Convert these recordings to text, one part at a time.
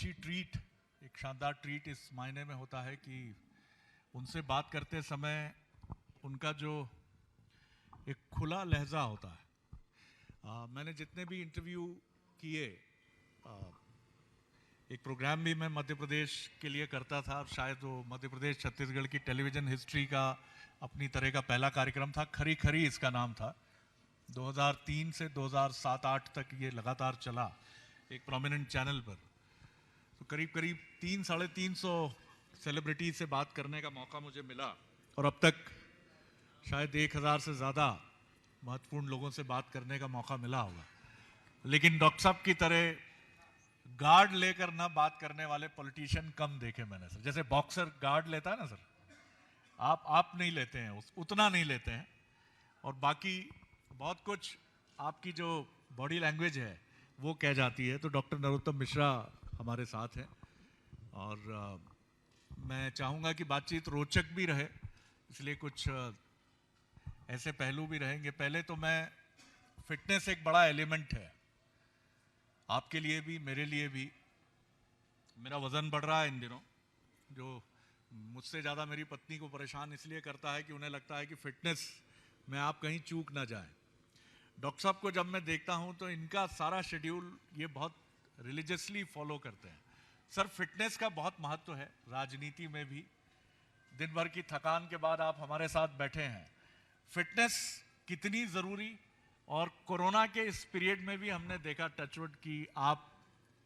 अच्छी ट्रीट, एक शानदार ट्रीट इस मायने में होता है कि उनसे बात करते समय उनका जो एक खुला लहजा होता है। मैंने जितने भी इंटरव्यू किए, एक प्रोग्राम भी मैं मध्य प्रदेश के लिए करता था, शायद वो मध्य प्रदेश छत्तीसगढ़ की टेलीविज़न हिस्ट्री का अपनी तरह का पहला कार्यक्रम था। खरी खरी इसका नाम था। 2003 से 2007-8 तक ये लगातार चला एक प्रोमिनेंट चैनल पर। तो करीब करीब 300-350 सेलिब्रिटी से बात करने का मौका मुझे मिला और अब तक शायद 1000 से ज़्यादा महत्वपूर्ण लोगों से बात करने का मौका मिला होगा। लेकिन डॉक्टर साहब की तरह गार्ड लेकर ना बात करने वाले पॉलिटिशियन कम देखे मैंने सर। जैसे बॉक्सर गार्ड लेता है ना सर, आप नहीं लेते हैं, उतना नहीं लेते हैं। और बाकी बहुत कुछ आपकी जो बॉडी लैंग्वेज है वो कह जाती है। तो डॉक्टर नरोत्तम मिश्रा हमारे साथ हैं और मैं चाहूँगा कि बातचीत रोचक भी रहे, इसलिए कुछ ऐसे पहलू भी रहेंगे। पहले तो मैं फिटनेस एक बड़ा एलिमेंट है आपके लिए भी, मेरे लिए भी। मेरा वज़न बढ़ रहा है इन दिनों, जो मुझसे ज़्यादा मेरी पत्नी को परेशान इसलिए करता है कि उन्हें लगता है कि फिटनेस में आप कहीं चूक ना जाएं। डॉक्टर साहब को जब मैं देखता हूं तो इनका सारा शेड्यूल ये बहुत रिलीजियसली फॉलो करते हैं। सर, फिटनेस का बहुत महत्व है राजनीति में भी। दिन भर की थकान के बाद आप हमारे साथ बैठे हैं, फिटनेस कितनी ज़रूरी। और कोरोना के इस पीरियड में भी हमने देखा टचवुड कि आप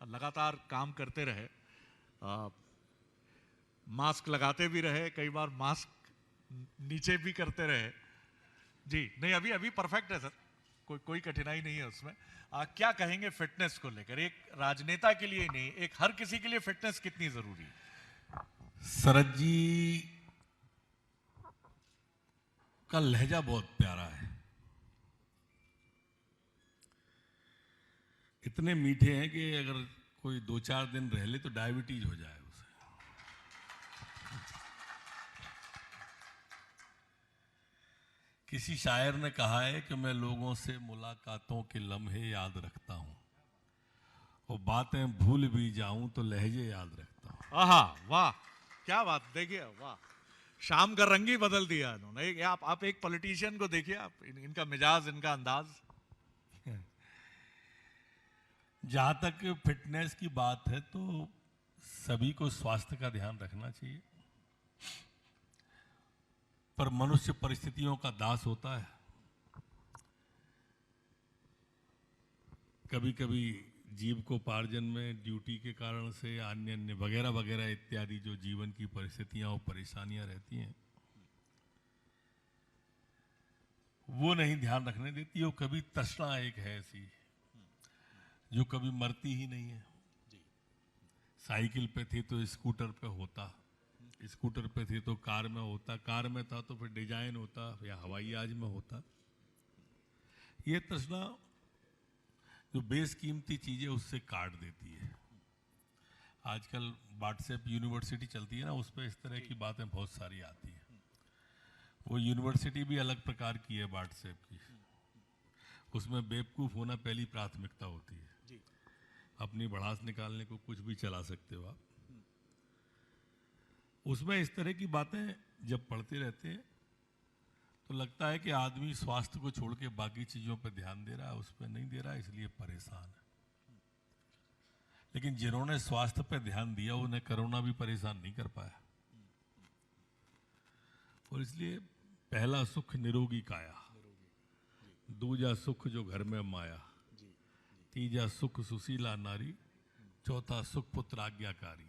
लगातार काम करते रहे, मास्क लगाते भी रहे, कई बार मास्क नीचे भी करते रहे। जी नहीं, अभी परफेक्ट है सर, कोई कठिनाई नहीं है उसमें। क्या कहेंगे फिटनेस को लेकर, एक राजनेता के लिए नहीं, एक हर किसी के लिए फिटनेस कितनी जरूरी है? शरद जी का लहजा बहुत प्यारा है, इतने मीठे हैं कि अगर कोई 2-4 दिन रह ले तो डायबिटीज हो जाए उसे। किसी शायर ने कहा है कि मैं लोगों से मुलाकातों के लम्हे याद रखता हूं, और बातें भूल भी जाऊं तो लहजे याद रखता हूं। आहा, वाह, क्या बात! देखिए, वाह, शाम का रंग ही बदल दिया इन्होंने। आप एक पॉलिटिशियन को देखिए, आप इनका मिजाज, इनका अंदाज। जहां तक फिटनेस की बात है तो सभी को स्वास्थ्य का ध्यान रखना चाहिए, पर मनुष्य परिस्थितियों का दास होता है। कभी कभी जीविकोपार्जन में ड्यूटी के कारण से अन्य अन्य वगैरह वगैरह इत्यादि जो जीवन की परिस्थितियां और परेशानियां रहती हैं वो नहीं ध्यान रखने देती। और कभी तृष्णा एक है ऐसी जो कभी मरती ही नहीं है। साइकिल पे थी तो स्कूटर पे होता, स्कूटर पे थी तो कार में होता, कार में था तो फिर डिजाइन होता या हवाई जहाज में होता। ये तृष्णा जो बेशकीमती चीजें उससे काट देती है। आजकल व्हाट्सएप यूनिवर्सिटी चलती है ना, उस पर इस तरह की बातें बहुत सारी आती है। वो यूनिवर्सिटी भी अलग प्रकार की है व्हाट्सएप की, उसमें बेवकूफ होना पहली प्राथमिकता होती है। अपनी भड़ास निकालने को कुछ भी चला सकते हो आप। उसमें इस तरह की बातें जब पढ़ते रहते हैं तो लगता है कि आदमी स्वास्थ्य को छोड़ के बाकी चीजों पर ध्यान दे रहा है, उस पर नहीं दे रहा है, इसलिए परेशान है। लेकिन जिन्होंने स्वास्थ्य पर ध्यान दिया उन्हें कोरोना भी परेशान नहीं कर पाया। और इसलिए पहला सुख निरोगी काया, दूजा सुख जो घर में माया, तीजा सुख सुशीला नारी, चौथा सुख पुत्र आज्ञाकारी।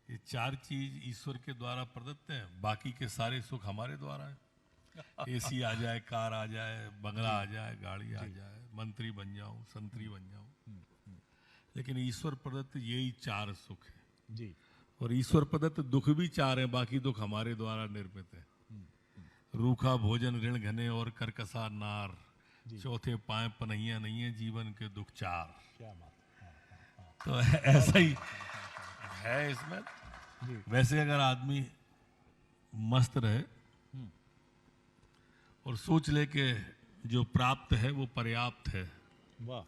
ये 4 चीज ईश्वर के द्वारा प्रदत्त हैं, बाकी के सारे सुख हमारे द्वारा हैं। एसी आ जाए, कार आ जाए, बंगला आ जाए, गाड़ी आ जाए, मंत्री बन जाऊं, संतरी बन जाऊं, लेकिन ईश्वर प्रदत्त यही 4 सुख है जी। और ईश्वर प्रदत्त दुख भी 4 हैं, बाकी दुख हमारे द्वारा निर्मित है। रूखा भोजन, ऋण घने और करकसा नार, चौथे पाए पनैया नहीं है, जीवन के दुख 4। क्या बात! तो ऐसा ही है इसमें। वैसे अगर आदमी मस्त रहे और सोच ले कि जो प्राप्त है वो पर्याप्त है, वाह,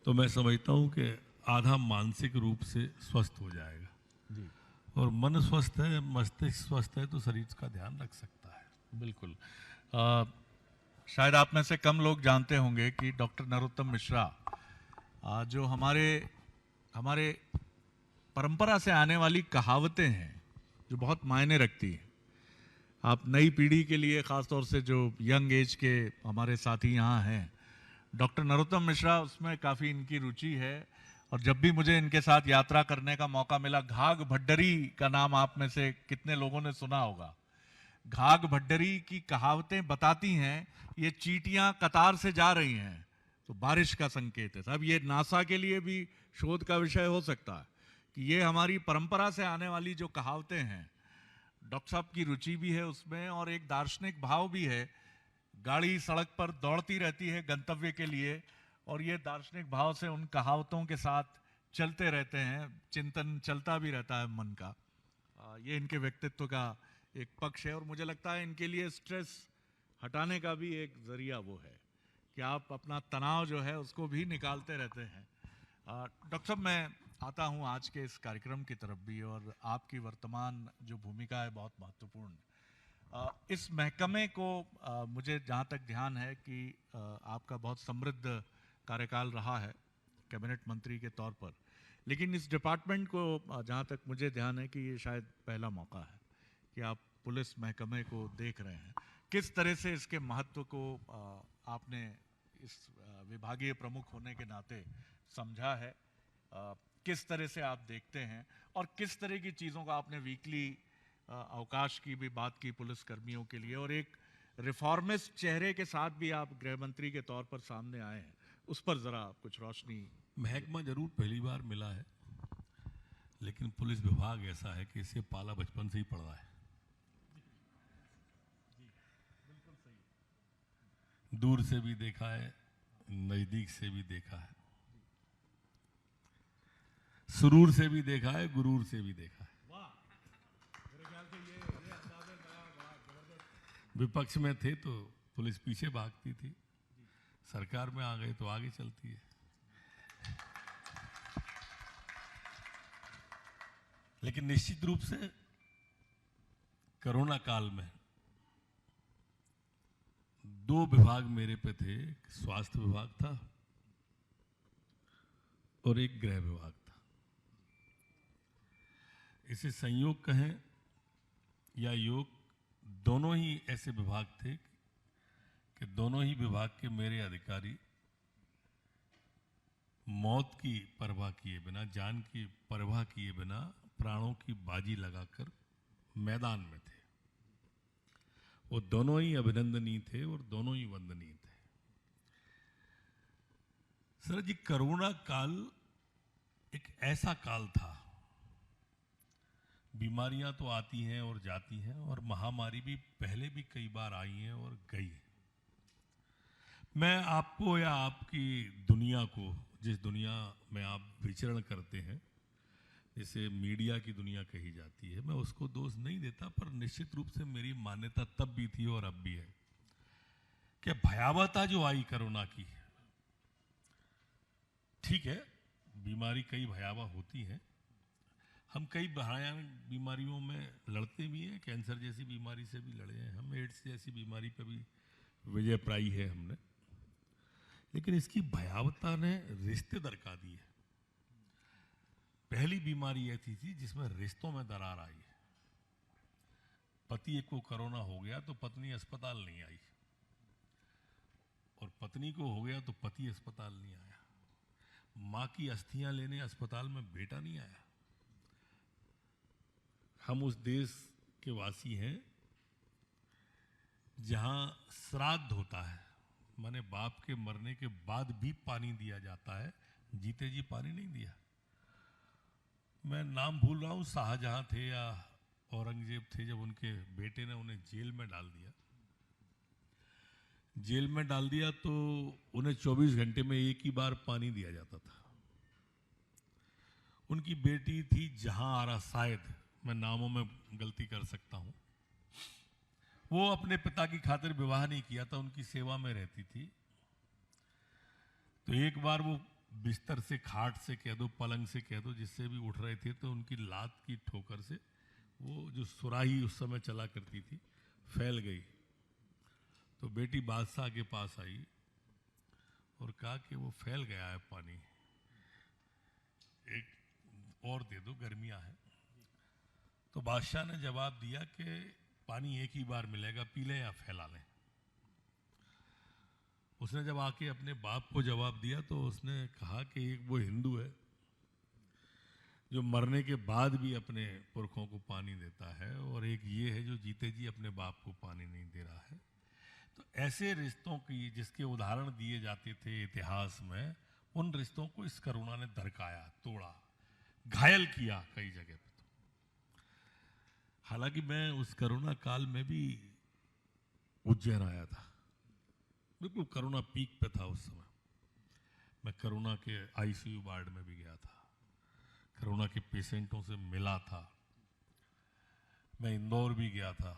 तो मैं समझता हूं कि आधा मानसिक रूप से स्वस्थ हो जाएगा। जी और मन स्वस्थ है, मस्तिष्क स्वस्थ है, तो शरीर का ध्यान रख सकता है। बिल्कुल। शायद आप में से कम लोग जानते होंगे कि डॉक्टर नरोत्तम मिश्रा जो हमारे हमारे परंपरा से आने वाली कहावतें हैं जो बहुत मायने रखती हैं। आप नई पीढ़ी के लिए, ख़ासतौर से जो यंग एज के हमारे साथी यहाँ हैं, डॉक्टर नरोत्तम मिश्रा, उसमें काफ़ी इनकी रुचि है। और जब भी मुझे इनके साथ यात्रा करने का मौका मिला, घाघ भड्डरी का नाम आप में से कितने लोगों ने सुना होगा। घाघ भड्डरी की कहावतें बताती हैं ये चींटियां कतार से जा रही हैं तो बारिश का संकेत है। अब ये नासा के लिए भी शोध का विषय हो सकता है कि ये हमारी परंपरा से आने वाली जो कहावतें हैं, डॉक्टर साहब की रुचि भी है उसमें और एक दार्शनिक भाव भी है। गाड़ी सड़क पर दौड़ती रहती है गंतव्य के लिए और ये दार्शनिक भाव से उन कहावतों के साथ चलते रहते हैं, चिंतन चलता भी रहता है मन का। ये इनके व्यक्तित्व का एक पक्ष है और मुझे लगता है इनके लिए स्ट्रेस हटाने का भी एक जरिया वो है कि आप अपना तनाव जो है उसको भी निकालते रहते हैं। डॉक्टर साहब, मैं आता हूँ आज के इस कार्यक्रम की तरफ भी, और आपकी वर्तमान जो भूमिका है बहुत महत्वपूर्ण। इस महकमे को मुझे जहाँ तक ध्यान है कि आपका बहुत समृद्ध कार्यकाल रहा है कैबिनेट मंत्री के तौर पर, लेकिन इस डिपार्टमेंट को जहाँ तक मुझे ध्यान है कि ये शायद पहला मौका है कि आप पुलिस महकमे को देख रहे हैं। किस तरह से इसके महत्व को आपने इस विभागीय प्रमुख होने के नाते समझा है, किस तरह से आप देखते हैं और किस तरह की चीज़ों का आपने वीकली अवकाश की भी बात की पुलिस कर्मियों के लिए, और एक रिफॉर्मिस्ट चेहरे के साथ भी आप गृह मंत्री के तौर पर सामने आए हैं, उस पर ज़रा कुछ रोशनी। महकमा जरूर पहली बार मिला है, लेकिन पुलिस विभाग ऐसा है कि इसे पाला बचपन से ही पड़ रहा है। दूर से भी देखा है, नजदीक से भी देखा है, सुरूर से भी देखा है, गुरूर से भी देखा है। विपक्ष में थे तो पुलिस पीछे भागती थी, सरकार में आ गए तो आगे चलती है। लेकिन निश्चित रूप से कोरोना काल में दो विभाग मेरे पे थे, एक स्वास्थ्य विभाग था और एक गृह विभाग था। इसे संयोग कहें या योग, दोनों ही ऐसे विभाग थे कि दोनों ही विभाग के मेरे अधिकारी मौत की परवाह किए बिना, जान की परवाह किए बिना, प्राणों की बाजी लगाकर मैदान में थे। वो दोनों ही अभिनंदनीय थे और दोनों ही वंदनीय थे। सर जी, कोरोना काल एक ऐसा काल था, बीमारियां तो आती हैं और जाती हैं और महामारी भी पहले भी कई बार आई हैं और गई है। मैं आपको या आपकी दुनिया को, जिस दुनिया में आप विचरण करते हैं, जिसे मीडिया की दुनिया कही जाती है, मैं उसको दोष नहीं देता, पर निश्चित रूप से मेरी मान्यता तब भी थी और अब भी है कि भयावहता जो आई कोरोना की, ठीक है, बीमारी कई भयावह होती है, हम कई भयानक बीमारियों में लड़ते भी हैं, कैंसर जैसी बीमारी से भी लड़े हैं हम, एड्स जैसी बीमारी पर भी विजय पाई है हमने, लेकिन इसकी भयावहता ने रिश्ते दरका दी है। पहली बीमारी ऐसी थी जिसमें रिश्तों में दरार आई है। पति को कोरोना हो गया तो पत्नी अस्पताल नहीं आई, और पत्नी को हो गया तो पति अस्पताल नहीं आया, मां की अस्थियां लेने अस्पताल में बेटा नहीं आया। हम उस देश के वासी हैं जहां श्राद्ध होता है, माने बाप के मरने के बाद भी पानी दिया जाता है, जीते जी पानी नहीं दिया। मैं नाम भूल रहा हूं, शाहजहां थे या औरंगजेब थे, जब उनके बेटे ने उन्हें जेल में डाल दिया, जेल में डाल दिया तो उन्हें 24 घंटे में एक ही बार पानी दिया जाता था। उनकी बेटी थी जहां आरा, शायद मैं नामों में गलती कर सकता हूं, वो अपने पिता की खातिर विवाह नहीं किया था, उनकी सेवा में रहती थी। तो एक बार वो बिस्तर से, खाट से कह दो, पलंग से कह दो, जिससे भी उठ रहे थे तो उनकी लात की ठोकर से वो जो सुराही उस समय चला करती थी फैल गई। तो बेटी बादशाह के पास आई और कहा कि वो फैल गया है पानी, एक और दे दो, गर्मियां हैं। तो बादशाह ने जवाब दिया कि पानी एक ही बार मिलेगा, पी लें या फैला लें। उसने जब आके अपने बाप को जवाब दिया तो उसने कहा कि एक वो हिंदू है जो मरने के बाद भी अपने पुरखों को पानी देता है, और एक ये है जो जीते जी अपने बाप को पानी नहीं दे रहा है। तो ऐसे रिश्तों की जिसके उदाहरण दिए जाते थे इतिहास में, उन रिश्तों को इस करुणा ने दरकाया, तोड़ा, घायल किया कई जगह पे। हालांकि मैं उस करुणा काल में भी उज्जैन आया था, बिल्कुल करुणा पीक पे था उस समय। मैं करुणा के आईसीयू वार्ड में भी गया था, करुणा के पेशेंटों से मिला था, मैं इंदौर भी गया था,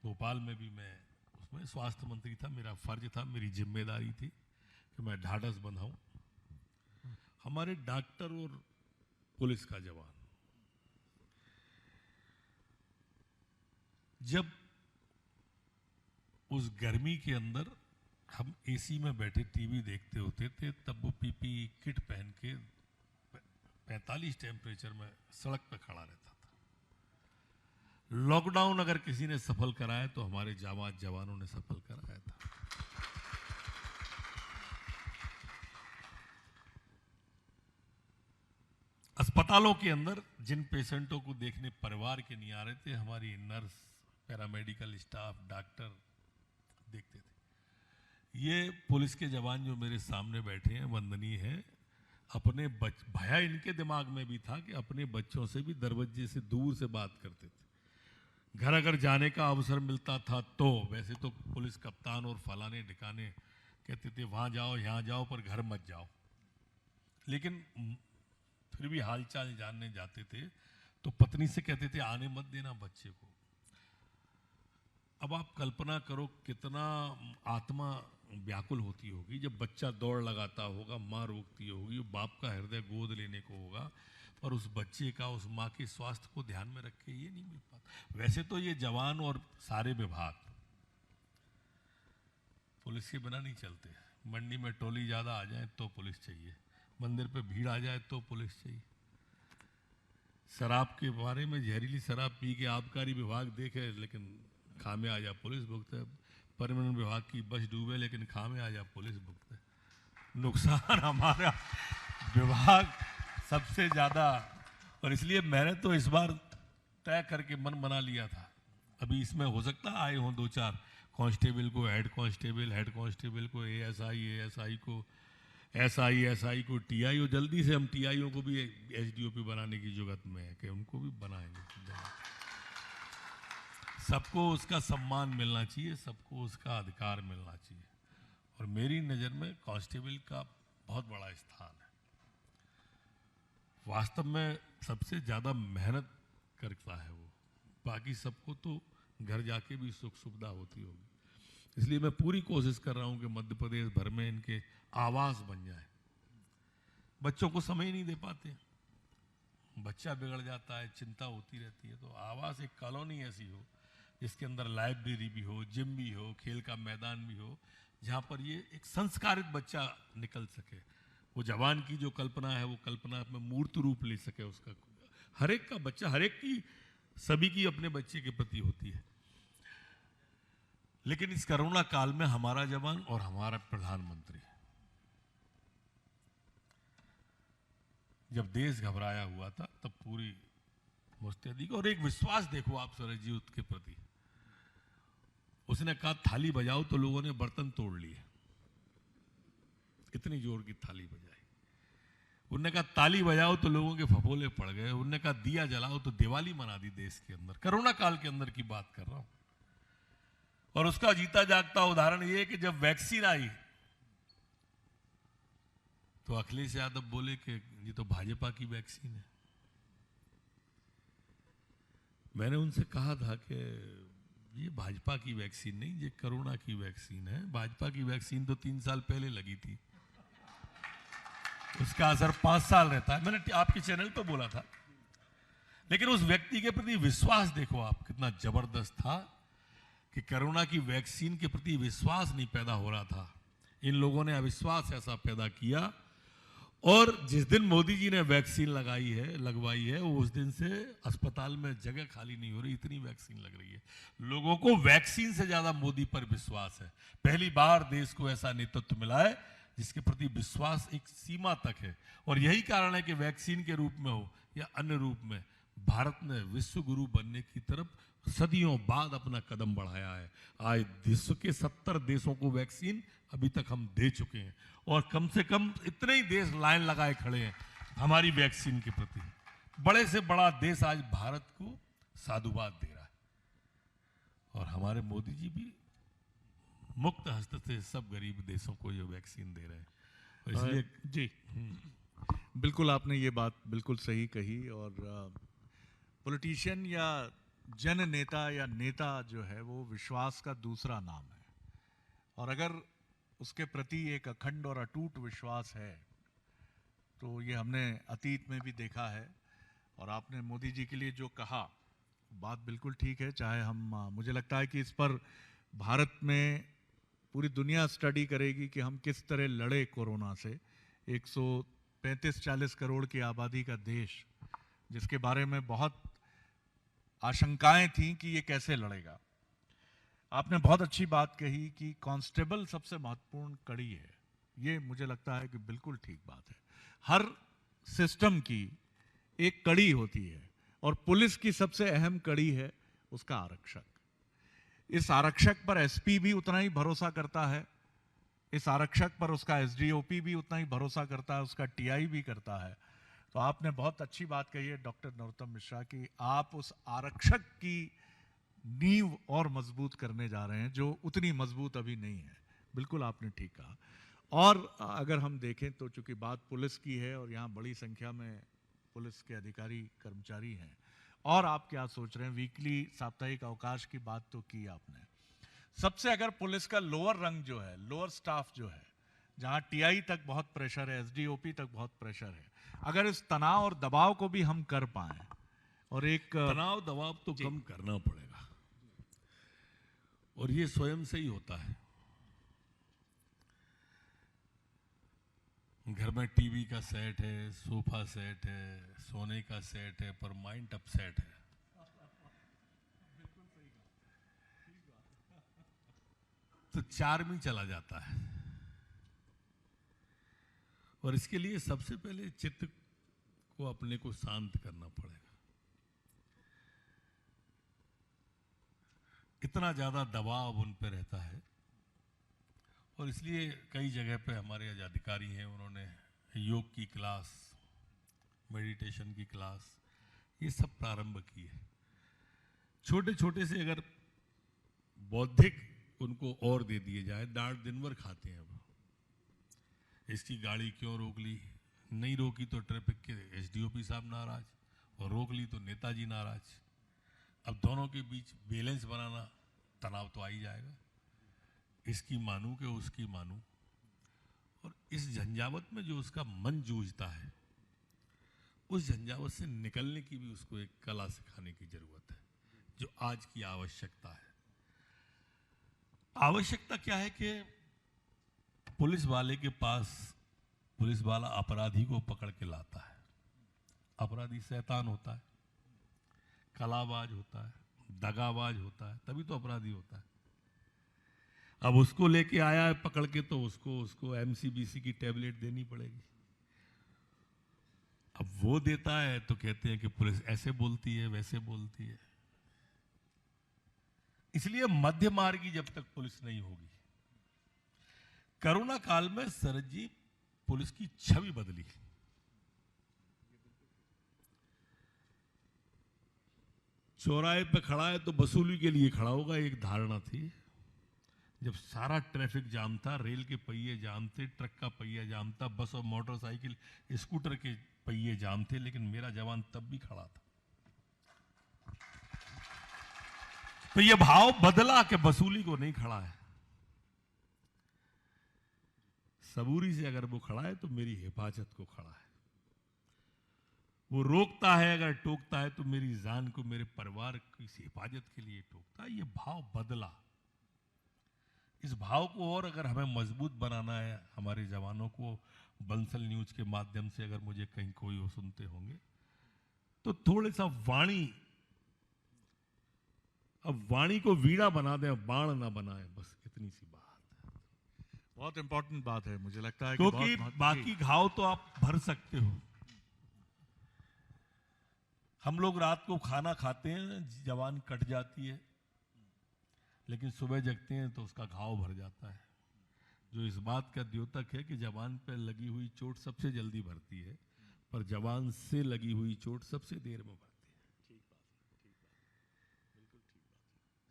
भोपाल में भी मैं उसमें स्वास्थ्य मंत्री था, मेरा फर्ज था, मेरी जिम्मेदारी थी कि मैं ढाढ़स बंधाऊं। हमारे डॉक्टर और पुलिस का जवान जब उस गर्मी के अंदर हम एसी में बैठे टीवी देखते होते थे, तब वो पीपी किट पहन के 45 टेम्परेचर में सड़क पे खड़ा रहता था। लॉकडाउन अगर किसी ने सफल कराया तो हमारे जाबाज जवानों ने सफल कराया था। अस्पतालों के अंदर जिन पेशेंटों को देखने परिवार के नहीं आ रहे थे, हमारी नर्स, पैरामेडिकल स्टाफ, डॉक्टर देखते थे। ये पुलिस के जवान जो मेरे सामने बैठे हैं, वंदनीय हैं। अपने भया इनके दिमाग में भी था कि अपने बच्चों से भी दरवाजे से दूर से बात करते थे। घर अगर जाने का अवसर मिलता था तो, वैसे तो पुलिस कप्तान और फलाने ढिकाने कहते थे वहां जाओ यहां जाओ पर घर मत जाओ, लेकिन फिर भी हालचाल जानने जाते थे तो पत्नी से कहते थे आने मत देना बच्चे को। अब आप कल्पना करो कितना आत्मा व्याकुल होती होगी जब बच्चा दौड़ लगाता होगा, माँ रोकती होगी, बाप का हृदय गोद लेने को होगा, और उस बच्चे का, उस माँ के स्वास्थ्य को ध्यान में रख के ये नहीं मिल पाता। वैसे तो ये जवान और सारे विभाग पुलिस के बिना नहीं चलते। मंडी में टोली ज्यादा आ जाए तो पुलिस चाहिए, मंदिर पे भीड़ आ जाए तो पुलिस चाहिए। शराब के बारे में, जहरीली शराब पी के आबकारी विभाग देखे लेकिन खामे आ जा पुलिस भुगते, परिवहन विभाग की बस डूबे लेकिन खामे आ जा पुलिस भुगते। नुकसान हमारा विभाग सबसे ज्यादा। और इसलिए मैंने तो इस बार तय करके मन बना लिया था, अभी इसमें हो सकता आए हों 2-4 कांस्टेबल को हेड कांस्टेबल, हेड कांस्टेबल को एएसआई को एसआई को टीआई, और जल्दी से हम टीआईओ को भी एसडीओपी बनाने की जरूरत में है कि उनको भी बनाएंगे। सबको उसका सम्मान मिलना चाहिए, सबको उसका अधिकार मिलना चाहिए, और मेरी नज़र में कांस्टेबल का बहुत बड़ा स्थान है। वास्तव में सबसे ज़्यादा मेहनत करता है वो, बाकी सबको तो घर जाके भी सुख सुविधा होती होगी। इसलिए मैं पूरी कोशिश कर रहा हूँ कि मध्य प्रदेश भर में इनके आवास बन जाए। बच्चों को समय ही नहीं दे पाते, बच्चा बिगड़ जाता है, चिंता होती रहती है, तो आवास एक कॉलोनी ऐसी हो जिसके अंदर लाइब्रेरी भी हो, जिम भी हो, खेल का मैदान भी हो, जहाँ पर ये एक संस्कारित बच्चा निकल सके। वो जवान की जो कल्पना है वो कल्पना में मूर्त रूप ले सके उसका। हर एक का बच्चा, हर एक की, सभी की अपने बच्चे के प्रति होती है। लेकिन इस कोरोना काल में हमारा जवान और हमारा प्रधानमंत्री, जब देश घबराया हुआ था तब पूरी मुस्तैदी और एक विश्वास देखो आप सरजीत के प्रति। उसने कहा थाली बजाओ तो लोगों ने बर्तन तोड़ लिए, इतनी जोर की थाली बजाई। उन्होंने कहा ताली बजाओ तो लोगों के फफोले पड़ गए। उन्होंने कहा दिया जलाओ तो दिवाली मना दी देश के अंदर। कोरोना काल के अंदर की बात कर रहा हूं। और उसका जीता जागता उदाहरण यह कि जब वैक्सीन आई तो अखिलेश यादव बोले कि ये तो भाजपा की वैक्सीन है। मैंने उनसे कहा था कि ये भाजपा की वैक्सीन नहीं, ये कोरोना की वैक्सीन है। भाजपा की वैक्सीन तो 3 साल पहले लगी थी, उसका असर 5 साल रहता है। मैंने आपके चैनल पर बोला था, लेकिन उस व्यक्ति के प्रति विश्वास देखो आप कितना जबरदस्त था कि कोरोना की वैक्सीन के प्रति विश्वास नहीं पैदा हो रहा था। इन लोगों ने अविश्वास ऐसा पैदा किया, और जिस दिन मोदी जी ने वैक्सीन लगवाई है उस दिन से अस्पताल में जगह खाली नहीं हो रही, इतनी वैक्सीन लग रही है। लोगों को वैक्सीन से ज्यादा मोदी पर विश्वास है। पहली बार देश को ऐसा नेतृत्व मिला है जिसके प्रति विश्वास एक सीमा तक है, और यही कारण है कि वैक्सीन के रूप में हो या अन्य रूप में भारत ने विश्व गुरु बनने की तरफ सदियों बाद अपना कदम बढ़ाया है। आज विश्व के 70 देशों को वैक्सीन अभी तक हम दे चुके हैं, और कम से कम इतने ही देश लाइन लगाए खड़े हैं हमारी वैक्सीन के प्रति। बड़े से बड़ा देश आज भारत को साधुवाद दे रहा है, और हमारे मोदी जी भी मुक्त हस्त से सब गरीब देशों को ये वैक्सीन दे रहे हैं। और इसलिए जी बिल्कुल आपने ये बात बिल्कुल सही कही। और पॉलिटिशियन या जन नेता या नेता जो है वो विश्वास का दूसरा नाम है, और अगर उसके प्रति एक अखंड और अटूट विश्वास है तो ये हमने अतीत में भी देखा है। और आपने मोदी जी के लिए जो कहा बात बिल्कुल ठीक है। चाहे हम मुझे लगता है कि इस पर भारत में पूरी दुनिया स्टडी करेगी कि हम किस तरह लड़े कोरोना से। 135-40 करोड़ की आबादी का देश, जिसके बारे में बहुत आशंकाएं थीं कि ये कैसे लड़ेगा। आपने बहुत अच्छी बात कही कि कांस्टेबल सबसे महत्वपूर्ण कड़ी है। ये मुझे लगता है कि बिल्कुल ठीक बात है। हर सिस्टम की एक कड़ी होती है, और पुलिस की सबसे अहम कड़ी है उसका आरक्षक। इस आरक्षक पर एसपी भी उतना ही भरोसा करता है, इस आरक्षक पर उसका एसडीओपी भी उतना ही भरोसा करता है, उसका टीआई भी करता है। तो आपने बहुत अच्छी बात कही है डॉक्टर नरोत्तम मिश्रा कि आप उस आरक्षक की नींव और मजबूत करने जा रहे हैं जो उतनी मजबूत अभी नहीं है। बिल्कुल आपने ठीक कहा। और अगर हम देखें तो चूंकि बात पुलिस की है और यहाँ बड़ी संख्या में पुलिस के अधिकारी कर्मचारी हैं, और आप क्या सोच रहे हैं, वीकली साप्ताहिक अवकाश की बात तो की आपने। सबसे अगर पुलिस का लोअर रंग जो है, लोअर स्टाफ जो है, जहाँ टीआई तक बहुत प्रेशर है, एसडीओपी तक बहुत प्रेशर है, अगर इस तनाव और दबाव को भी हम कर पाए, और एक तनाव दबाव तो कम करना पड़ेगा, और ये स्वयं से ही होता है। घर में टीवी का सेट है, सोफा सेट है, सोने का सेट है, पर माइंड अपसेट है। तो चार्म ही चला जाता है, और इसके लिए सबसे पहले चित्त को अपने को शांत करना पड़ेगा। इतना ज्यादा दबाव उन पर रहता है, और इसलिए कई जगह पे हमारे जो अधिकारी हैं उन्होंने योग की क्लास, मेडिटेशन की क्लास, ये सब प्रारंभ की है। छोटे छोटे से अगर बौद्धिक उनको और दे दिए जाए। डांट दिन भर खाते हैं। अब इसकी गाड़ी क्यों रोक ली, नहीं रोकी तो ट्रैफिक के एसडीओपी साहब नाराज, और रोक ली तो नेताजी नाराज। अब दोनों के बीच बैलेंस बनाना, तनाव तो आ ही जाएगा। इसकी मानूं कि उसकी मानूं, और इस झंझावत में जो उसका मन जूझता है, उस झंझावत से निकलने की भी उसको एक कला सिखाने की जरूरत है, जो आज की आवश्यकता है। आवश्यकता क्या है कि पुलिस वाले के पास, पुलिस वाला अपराधी को पकड़ के लाता है। अपराधी शैतान होता है, कलाबाज होता है, दगाबाज होता है, तभी तो अपराधी होता है। अब उसको लेके आया है पकड़ के, तो उसको एमसीबीसी की टैबलेट देनी पड़ेगी। अब वो देता है तो कहते हैं कि पुलिस ऐसे बोलती है, वैसे बोलती है। इसलिए मध्य मार्गी जब तक पुलिस नहीं होगी। कोरोना काल में शरद जी पुलिस की छवि बदली। चौराहे पे खड़ा है तो वसूली के लिए खड़ा होगा, एक धारणा थी। जब सारा ट्रैफिक जाम था, रेल के पहिए जाम थे, ट्रक का पहिया जाम था, बस और मोटरसाइकिल स्कूटर के पहिए जाम थे, लेकिन मेरा जवान तब भी खड़ा था। तो ये भाव बदला कि वसूली को नहीं खड़ा है। सबूरी से अगर वो खड़ा है तो मेरी हिफाजत को खड़ा है। वो रोकता है, अगर टोकता है तो मेरी जान को, मेरे परिवार की हिफाजत के लिए टोकता है। ये भाव बदला। इस भाव को और अगर हमें मजबूत बनाना है, हमारे जवानों को बंसल न्यूज के माध्यम से अगर मुझे कहीं कोई वो सुनते होंगे तो थोड़ा सा वाणी, अब वाणी को वीणा बना दें, बाण ना बनाए, बस इतनी सी बात। बहुत इंपॉर्टेंट बात है, मुझे लगता है कि क्योंकि बाकी घाव तो आप भर सकते हो। हम लोग रात को खाना खाते हैं, जवान कट जाती है, लेकिन सुबह जगते हैं तो उसका घाव भर जाता है। जो इस बात का द्योतक है कि जवान पर लगी हुई चोट सबसे जल्दी भरती है, पर जवान से लगी हुई चोट सबसे देर में भरती है।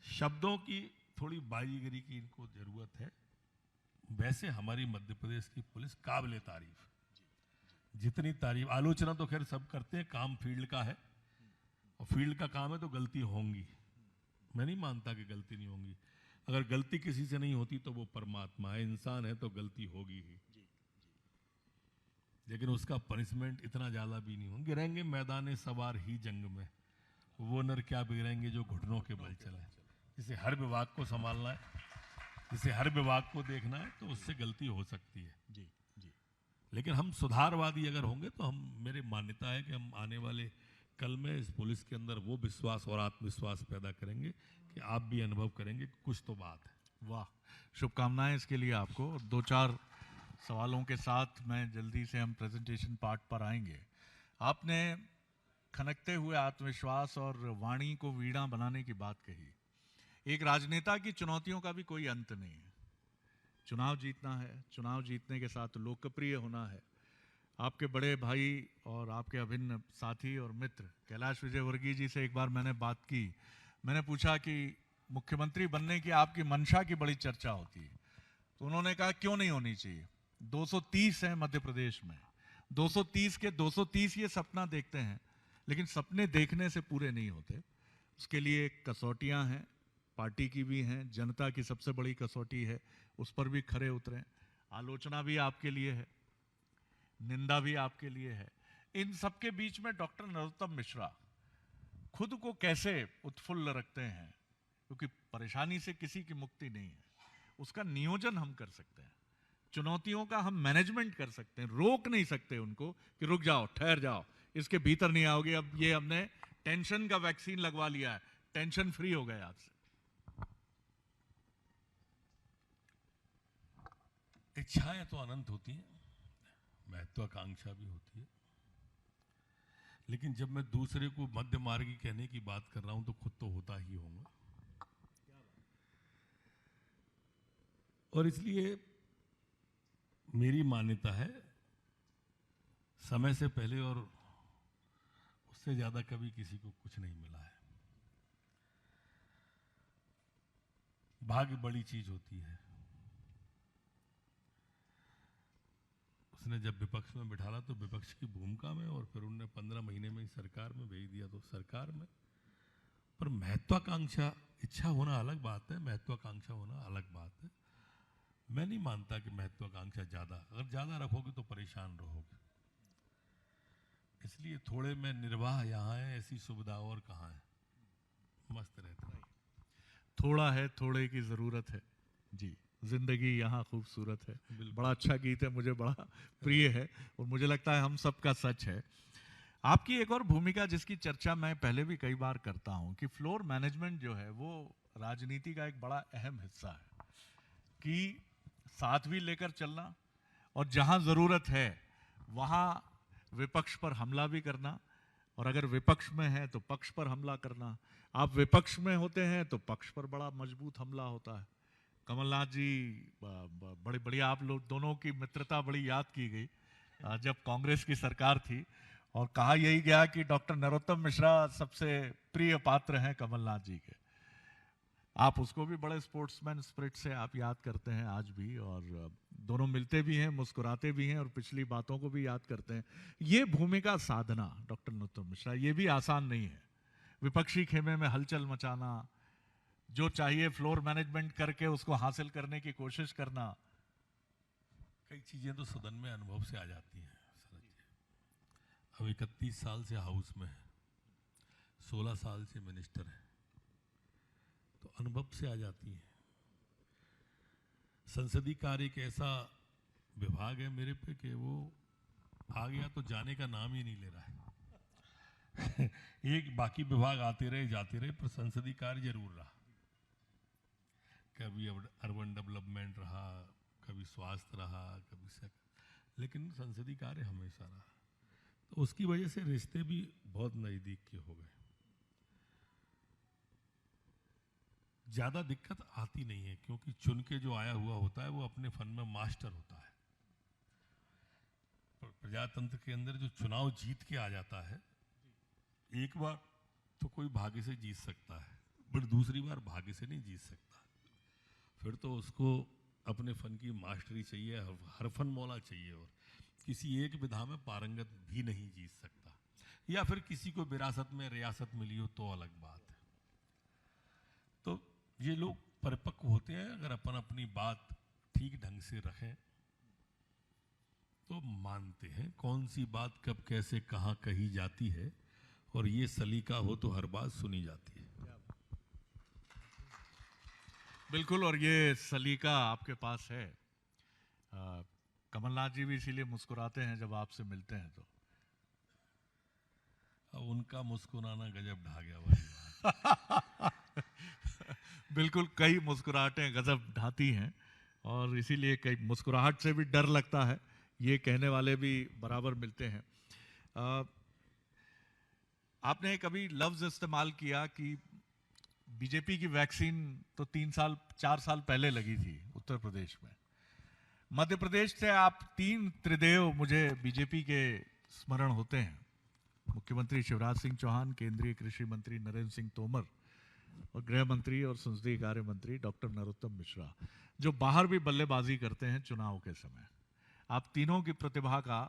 शब्दों की थोड़ी बाजीगरी की इनको जरूरत है। वैसे हमारी मध्य प्रदेश की पुलिस काबिले तारीफ, जितनी तारीफ, आलोचना तो खैर सब करते हैं, काम फील्ड का है और फील्ड का काम है तो गलती होंगी। मैं नहीं मानता कि गलती नहीं होंगी। अगर गलती किसी से नहीं होती तो वो परमात्मा है, इंसान है तो गलती होगी ही। लेकिन उसका पनिशमेंट इतना ज्यादा भी नहीं हो। गिरेंगे मैदान सवार ही जंग में, वो नर क्या बिगड़ेंगे जो घुटनों के बल चले। जिसे हर विभाग को संभालना है, जिसे हर विभाग को देखना है, तो उससे गलती हो सकती है। जी जी। लेकिन हम सुधारवादी अगर होंगे तो हम, मेरी मान्यता है कि हम आने वाले कल में इस पुलिस के अंदर वो विश्वास और आत्मविश्वास पैदा करेंगे कि आप भी अनुभव करेंगे कि कुछ तो बात है। वाह, शुभकामनाएं इसके लिए आपको। दो चार सवालों के साथ मैं जल्दी से हम प्रेजेंटेशन पार्ट पर आएंगे। आपने खनकते हुए आत्मविश्वास और वाणी को वीणा बनाने की बात कही। एक राजनेता की चुनौतियों का भी कोई अंत नहीं है। चुनाव जीतना है, चुनाव जीतने के साथ लोकप्रिय होना है। आपके बड़े भाई और आपके अभिन्न साथी और मित्र कैलाश विजयवर्गीय जी से एक बार मैंने बात की। मैंने पूछा कि मुख्यमंत्री बनने की आपकी मंशा की बड़ी चर्चा होती है, तो उन्होंने कहा क्यों नहीं होनी चाहिए। 230 है मध्य प्रदेश में, 230 के 230 ये सपना देखते हैं, लेकिन सपने देखने से पूरे नहीं होते। उसके लिए कसौटियां हैं, पार्टी की भी हैं, जनता की सबसे बड़ी कसौटी है, उस पर भी खरे उतरें। आलोचना भी आपके लिए है, निंदा भी आपके लिए है। इन सबके बीच में डॉक्टर नरोत्तम मिश्रा खुद को कैसे उत्फुल्ल रखते हैं, क्योंकि परेशानी से किसी की मुक्ति नहीं है। उसका नियोजन हम कर सकते हैं, चुनौतियों का हम मैनेजमेंट कर सकते हैं। रोक नहीं सकते उनको कि रुक जाओ, ठहर जाओ, इसके भीतर नहीं आओगे। अब ये हमने टेंशन का वैक्सीन लगवा लिया है, टेंशन फ्री हो गए आज से। इच्छाएं तो अनंत होती हैं, महत्वाकांक्षा भी होती है, लेकिन जब मैं दूसरे को मध्य मार्गी कहने की बात कर रहा हूं तो खुद तो होता ही होगा। और इसलिए मेरी मान्यता है, समय से पहले और उससे ज्यादा कभी किसी को कुछ नहीं मिला है। भाग्य बड़ी चीज होती है। उसने जब विपक्ष में बिठाला तो विपक्ष की भूमिका में, और फिर उन्होंने 15 महीने में ही सरकार में भेज दिया तो सरकार में। पर महत्वाकांक्षा, इच्छा होना अलग बात है, महत्वाकांक्षा होना अलग बात है। मैं नहीं मानता कि महत्वाकांक्षा ज्यादा, अगर ज्यादा रखोगे तो परेशान रहोगे। इसलिए थोड़े में निर्वाह यहाँ है, ऐसी सुविधा और कहाँ है। मस्त रहता है। थोड़ा है, थोड़े की जरूरत है जी, जिंदगी यहाँ खूबसूरत है। बड़ा अच्छा गीत है, मुझे बड़ा प्रिय है और मुझे लगता है हम सबका सच है। आपकी एक और भूमिका जिसकी चर्चा मैं पहले भी कई बार करता हूं कि फ्लोर मैनेजमेंट जो है वो राजनीति का एक बड़ा अहम हिस्सा है, कि साथ भी लेकर चलना और जहां जरूरत है वहां विपक्ष पर हमला भी करना, और अगर विपक्ष में है तो पक्ष पर हमला करना। आप विपक्ष में होते हैं तो पक्ष पर बड़ा मजबूत हमला होता है। कमलनाथ जी, बड़ी बढ़िया, आप लोग दोनों की मित्रता बड़ी याद की गई जब कांग्रेस की सरकार थी, और कहा यही गया कि डॉक्टर नरोत्तम मिश्रा सबसे प्रिय पात्र हैं कमलनाथ जी के। आप उसको भी बड़े स्पोर्ट्समैन स्पिरिट से आप याद करते हैं आज भी, और दोनों मिलते भी हैं, मुस्कुराते भी हैं और पिछली बातों को भी याद करते हैं। ये भूमिका साधना डॉक्टर नरोत्तम मिश्रा, ये भी आसान नहीं है। विपक्षी खेमे में हलचल मचाना, जो चाहिए फ्लोर मैनेजमेंट करके उसको हासिल करने की कोशिश करना। कई चीजें तो सदन में अनुभव से आ जाती हैं शरद जी। अब 31 साल से हाउस में है, 16 साल से मिनिस्टर है, तो अनुभव से आ जाती हैं। संसदीय कार्य एक ऐसा विभाग है मेरे पे कि वो आ गया तो जाने का नाम ही नहीं ले रहा है। एक बाकी विभाग आते रहे जाते रहे, पर संसदीय कार्य जरूर रहा। कभी अर्बन डेवलपमेंट रहा, कभी स्वास्थ्य रहा, कभी लेकिन संसदीय कार्य हमेशा रहा। तो उसकी वजह से रिश्ते भी बहुत नजदीक के हो गए। ज्यादा दिक्कत आती नहीं है, क्योंकि चुन के जो आया हुआ होता है वो अपने फन में मास्टर होता है। प्रजातंत्र के अंदर जो चुनाव जीत के आ जाता है, एक बार तो कोई भाग्य से जीत सकता है, पर दूसरी बार भाग्य से नहीं जीत सकता। फिर तो उसको अपने फन की मास्टरी चाहिए, हर फन मौला चाहिए, और किसी एक विधा में पारंगत भी नहीं जीत सकता। या फिर किसी को विरासत में रियासत मिली हो तो अलग बात है। तो ये लोग परिपक्व होते हैं, अगर अपन अपनी बात ठीक ढंग से रखें तो मानते हैं कौन सी बात कब कैसे कहाँ कही जाती है, और ये सलीका हो तो हर बात सुनी जाती है। बिल्कुल, और ये सलीका आपके पास है। कमलनाथ जी भी इसीलिए मुस्कुराते हैं जब आपसे मिलते हैं तो। अब उनका मुस्कुराना गजब ढा गया भाई। बिल्कुल, कई मुस्कुराहटें गजब ढाती हैं, और इसीलिए कई मुस्कुराहट से भी डर लगता है, ये कहने वाले भी बराबर मिलते हैं। आपने कभी लफ्ज इस्तेमाल किया कि बीजेपी की वैक्सीन तो 4 साल पहले लगी थी उत्तर प्रदेश में। मध्य प्रदेश से आप 3 त्रिदेव मुझे बीजेपी के स्मरण होते हैं। मुख्यमंत्री शिवराज सिंह चौहान, केंद्रीय कृषि मंत्री नरेंद्र सिंह तोमर, और गृह मंत्री और संसदीय कार्य मंत्री डॉक्टर नरोत्तम मिश्रा, जो बाहर भी बल्लेबाजी करते हैं चुनाव के समय। आप तीनों की प्रतिभा का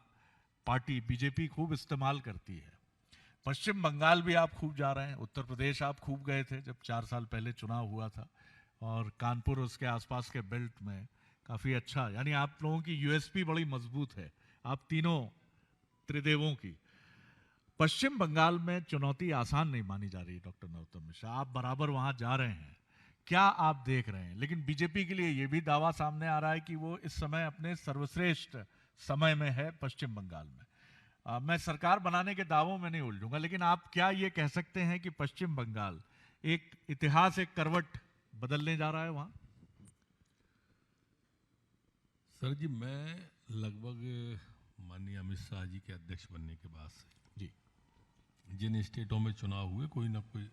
पार्टी बीजेपी खूब इस्तेमाल करती है। पश्चिम बंगाल भी आप खूब जा रहे हैं, उत्तर प्रदेश आप खूब गए थे जब 4 साल पहले चुनाव हुआ था, और कानपुर उसके आसपास के बेल्ट में काफ़ी अच्छा, यानी आप लोगों की यूएसपी बड़ी मजबूत है, आप तीनों त्रिदेवों की। पश्चिम बंगाल में चुनौती आसान नहीं मानी जा रही डॉक्टर नरोत्तम मिश्रा, आप बराबर वहां जा रहे हैं, क्या आप देख रहे हैं? लेकिन बीजेपी के लिए यह भी दावा सामने आ रहा है कि वो इस समय अपने सर्वश्रेष्ठ समय में है पश्चिम बंगाल में। मैं सरकार बनाने के दावों में नहीं उलझूंगा, लेकिन आप क्या ये कह सकते हैं कि पश्चिम बंगाल एक इतिहास, एक करवट बदलने जा रहा है वहां? सर जी, मैं लगभग माननीय अमित शाह जी के अध्यक्ष बनने के बाद से जी, जिन स्टेटों में चुनाव हुए, कोई ना कोई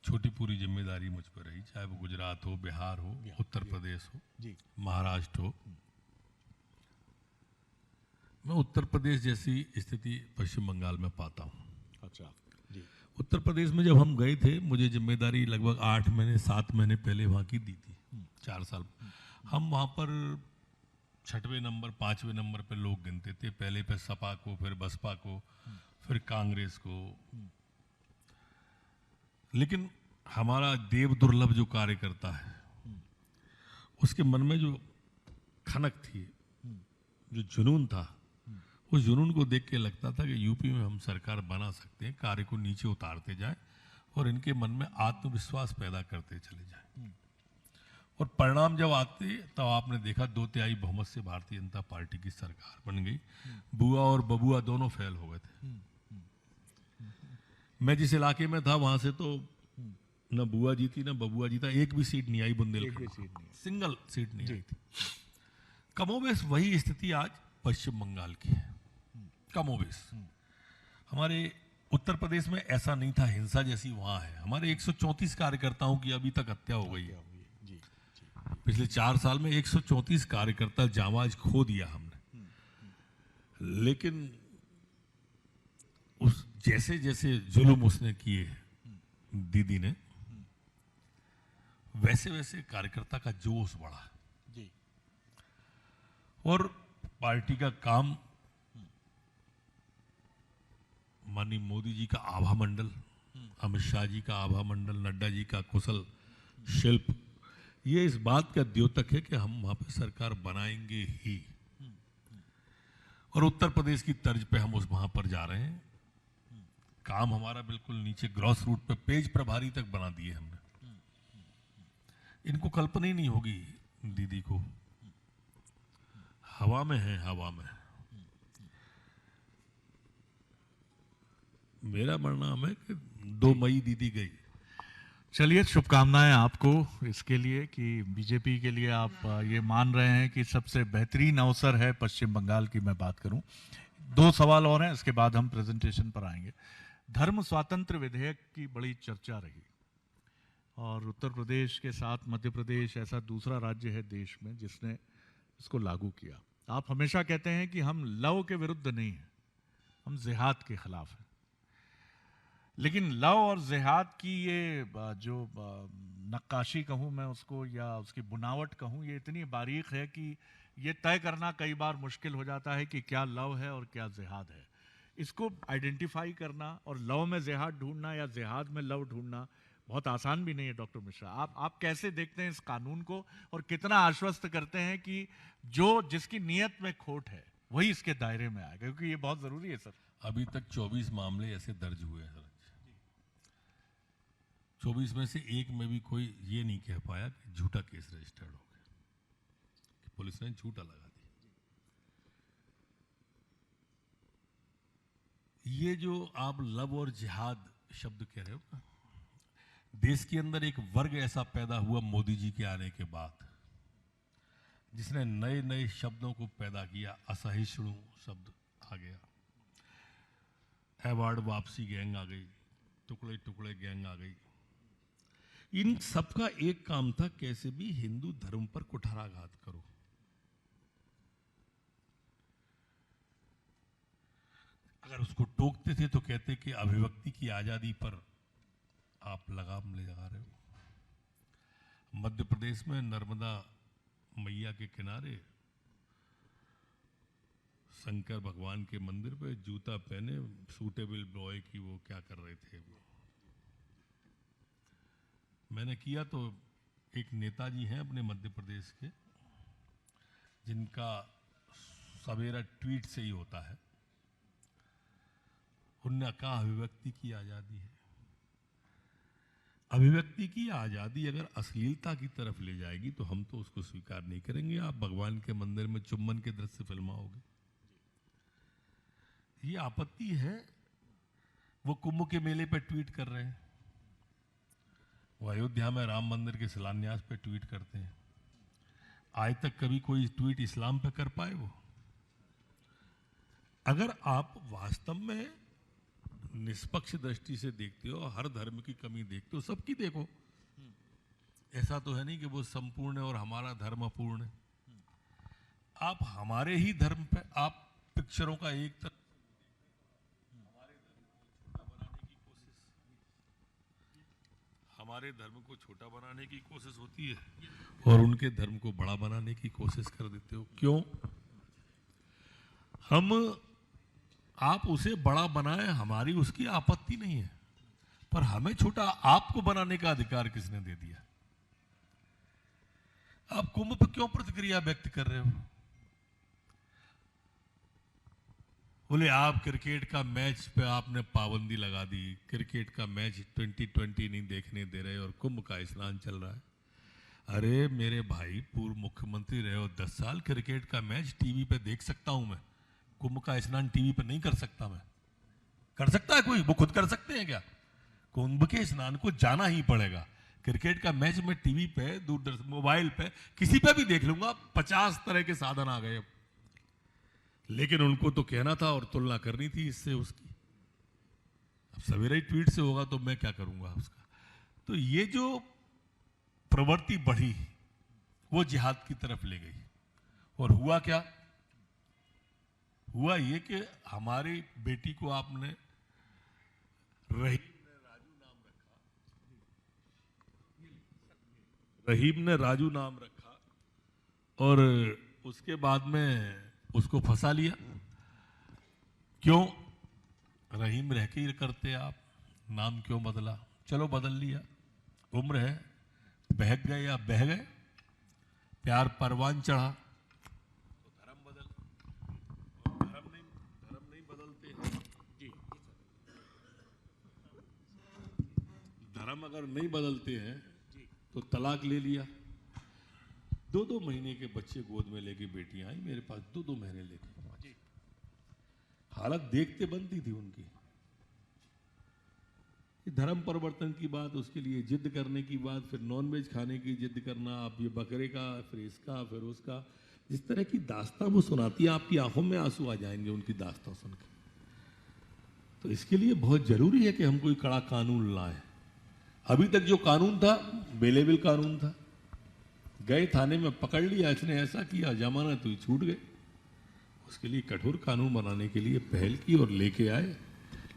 छोटी पूरी जिम्मेदारी मुझ पर रही, चाहे वो गुजरात हो, बिहार हो, उत्तर प्रदेश हो, महाराष्ट्र हो। मैं उत्तर प्रदेश जैसी स्थिति पश्चिम बंगाल में पाता हूँ। अच्छा जी। उत्तर प्रदेश में जब हम गए थे, मुझे जिम्मेदारी लगभग 8 महीने 7 महीने पहले वहाँ की दी थी, 4 साल। हम वहाँ पर 6वें नंबर 5वें नंबर पे लोग गिनते थे, पहले पे सपा को, फिर बसपा को, फिर कांग्रेस को। लेकिन हमारा देव दुर्लभ जो कार्य करता है, उसके मन में जो खनक थी, जो जुनून था, उस जुनून को देख के लगता था कि यूपी में हम सरकार बना सकते हैं, कार्य को नीचे उतारते जाएं और इनके मन में आत्मविश्वास पैदा करते चले जाएं। और परिणाम जब आते तब आपने देखा 2/3 बहुमत से भारतीय जनता पार्टी की सरकार बन गई। बुआ और बबुआ दोनों फेल हो गए थे। मैं जिस इलाके में था वहां से तो न बुआ जीती न बबुआ जीता, एक भी सीट नहीं आई बुंदेलखंड, सिंगल सीट नहीं आई थी। कमोबेश वही स्थिति आज पश्चिम बंगाल की है, कमोबेश। हमारे उत्तर प्रदेश में ऐसा नहीं था, हिंसा जैसी वहां है। हमारे 134 कार्यकर्ताओं की अभी तक हत्या हो गई है। पिछले 4 साल में 134 कार्यकर्ता जांबाज खो दिया हमने। लेकिन उस जैसे जैसे जुल्म उसने किए दीदी ने, वैसे वैसे कार्यकर्ता का जोश बढ़ा जी। और पार्टी का काम, माननीय मोदी जी का आभा मंडल, अमित शाह जी का आभा मंडल, नड्डा जी का कुशल शिल्प, ये इस बात का द्योतक है कि हम वहां पे सरकार बनाएंगे ही। और उत्तर प्रदेश की तर्ज पे हम वहां पर जा रहे हैं। काम हमारा बिल्कुल नीचे ग्रॉस रूट पे पेज प्रभारी तक बना दिए हमने। इनको कल्पना ही नहीं होगी दीदी को, हवा में है, हवा में। मेरा मानना है कि 2 मई दीदी गई। चलिए, शुभकामनाएं आपको इसके लिए कि बीजेपी के लिए आप ये मान रहे हैं कि सबसे बेहतरीन अवसर है पश्चिम बंगाल की मैं बात करूं। 2 सवाल और हैं, इसके बाद हम प्रेजेंटेशन पर आएंगे। धर्म स्वातंत्र विधेयक की बड़ी चर्चा रही और उत्तर प्रदेश के साथ मध्य प्रदेश ऐसा दूसरा राज्य है देश में जिसने इसको लागू किया। आप हमेशा कहते हैं कि हम लव के विरुद्ध नहीं हैं, हम जिहाद के खिलाफ हैं। लेकिन लव और जिहाद की ये जो नक्काशी कहूँ मैं उसको, या उसकी बुनावट कहूँ, ये इतनी बारीक है कि ये तय करना कई बार मुश्किल हो जाता है कि क्या लव है और क्या जिहाद है। इसको आइडेंटिफाई करना और लव में जिहाद ढूंढना या जिहाद में लव ढूंढना बहुत आसान भी नहीं है। डॉक्टर मिश्रा, आप कैसे देखते हैं इस कानून को और कितना आश्वस्त करते हैं कि जो जिसकी नीयत में खोट है वही इसके दायरे में आएगा, क्योंकि ये बहुत जरूरी है सर। अभी तक 24 मामले ऐसे दर्ज हुए हैं सर। 24 में से एक में भी कोई ये नहीं कह पाया कि झूठा केस रजिस्टर्ड हो गया, कि पुलिस ने झूठा लगा दिया। ये जो आप लव और जिहाद शब्द कह रहे हो ना, देश के अंदर एक वर्ग ऐसा पैदा हुआ मोदी जी के आने के बाद, जिसने नए नए शब्दों को पैदा किया। असहिष्णु शब्द आ गया, अवार्ड वापसी गैंग आ गई, टुकड़े टुकड़े गैंग आ गई। इन सब का एक काम था, कैसे भी हिंदू धर्म पर कुठाराघात करो। अगर उसको टोकते थे तो कहते कि अभिव्यक्ति की आजादी पर आप लगाम ले लगा रहे हो। मध्य प्रदेश में नर्मदा मैया के किनारे शंकर भगवान के मंदिर पे जूता पहने सूटेबल बॉय की वो क्या कर रहे थे। मैंने किया तो एक नेताजी हैं अपने मध्य प्रदेश के, जिनका सवेरा ट्वीट से ही होता है। उन्होंने कहा अभिव्यक्ति की आजादी है। अभिव्यक्ति की आजादी अगर अश्लीलता की तरफ ले जाएगी तो हम तो उसको स्वीकार नहीं करेंगे। आप भगवान के मंदिर में चुम्बन के दृश्य फिल्माओगे, ये आपत्ति है। वो कुंभ के मेले पे ट्वीट कर रहे हैं, वो अयोध्या में राम मंदिर के शिलान्यास पे ट्वीट करते हैं। आज तक कभी कोई ट्वीट इस्लाम पे कर पाए वो? अगर आप वास्तव में निष्पक्ष दृष्टि से देखते हो, हर धर्म की कमी देखते हो, सबकी देखो। ऐसा तो है नहीं कि वो संपूर्ण है और हमारा धर्म अपूर्ण है। आप हमारे ही धर्म पे आप पिक्चरों का एक तरफ हमारे धर्म को छोटा बनाने की कोशिश होती है और उनके धर्म को बड़ा बनाने की कोशिश कर देते हो। क्यों? आप उसे बड़ा बनाए, हमारी उसकी आपत्ति नहीं है, पर हमें छोटा आपको बनाने का अधिकार किसने दे दिया? आप कुंभ पर क्यों प्रतिक्रिया व्यक्त कर रहे हो? बोले आप क्रिकेट का मैच पे आपने पाबंदी लगा दी, क्रिकेट का मैच 2020 नहीं देखने दे रहे और कुंभ का स्नान चल रहा है। अरे मेरे भाई, पूर्व मुख्यमंत्री रहे हो 10 साल, क्रिकेट का मैच टीवी पे देख सकता हूं मैं, कुंभ का स्नान टीवी पे नहीं कर सकता मैं। कर सकता है कोई? वो खुद कर सकते हैं क्या? कुंभ के स्नान को जाना ही पड़ेगा। क्रिकेट का मैच में टीवी पे, दूरदर्शन, मोबाइल पे, किसी पे भी देख लूंगा। 50 तरह के साधन आ गए अब, लेकिन उनको तो कहना था और तुलना करनी थी इससे उसकी। अब सवेरे ही ट्वीट से होगा तो मैं क्या करूंगा उसका। तो ये जो प्रवृत्ति बढ़ी वो जिहाद की तरफ ले गई। और हुआ क्या? हुआ ये कि हमारी बेटी को आपने रहीम ने राजू नाम रखा और उसके बाद में उसको फंसा लिया। क्यों? रहीम रह के ही करते आप, नाम क्यों बदला? चलो बदल लिया, उम्र है, बहक गए या बह गए, प्यार परवान चढ़ा तो धर्म बदल, और धर्म नहीं बदलते हैं जी। धर्म अगर नहीं बदलते हैं तो तलाक ले लिया, 2-2 महीने के बच्चे गोद में लेके बेटियां आई मेरे पास, 2-2 महीने लेके। हालत देखते बनती थी उनकी। धर्म परिवर्तन की बात, उसके लिए जिद करने की बात, फिर नॉनवेज खाने की जिद करना, अब ये बकरे का, फिर इसका, फिर उसका, जिस तरह की दास्तां वो सुनाती है, आपकी आंखों में आंसू आ जाएंगे उनकी दास्तां सुन के। तो इसके लिए बहुत जरूरी है कि हम कोई कड़ा कानून लाएं। अभी तक जो कानून था बेलेबल कानून था, गए थाने में पकड़ लिया, इसने ऐसा किया, जमानत हुई, छूट गए। उसके लिए कठोर कानून बनाने के लिए पहल की और लेके आए,